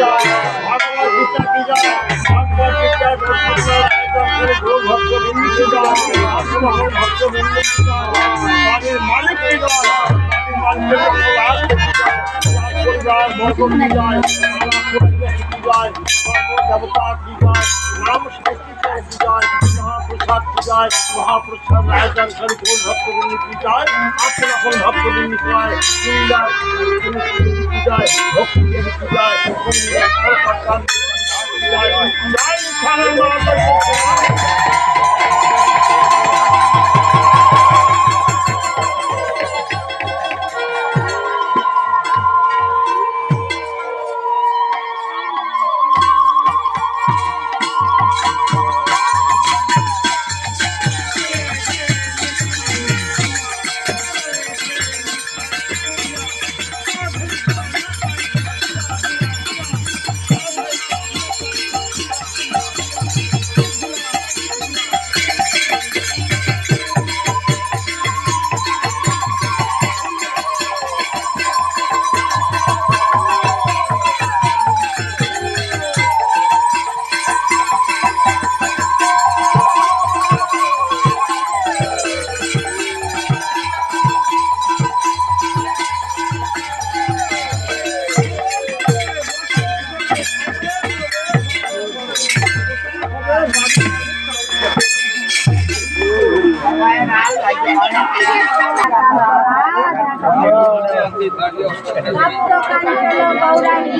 জয়, ভগবত গীতা কি জয়, ভগবত গীতার ভক্ত বৃন্দকে জয়, আসমান ভক্ত বৃন্দকে জয়, বাড়ির মালিক কি জয়, বাড়ির পরিবার বর্গ কি জয়, জয়, দেবতা কি জয়, নাম সংস্কৃতি কি জয়, মহাপ্রসাদ কি জয়, মহাপ্রসাদ রায়দান করি কোন ভক্তবৃন্দ কি জয়, আসমান ভক্তবৃন্দ কি জয়, সুন্দর কি জয়, ভক্তি কি জয়, গৌরাঙ্গী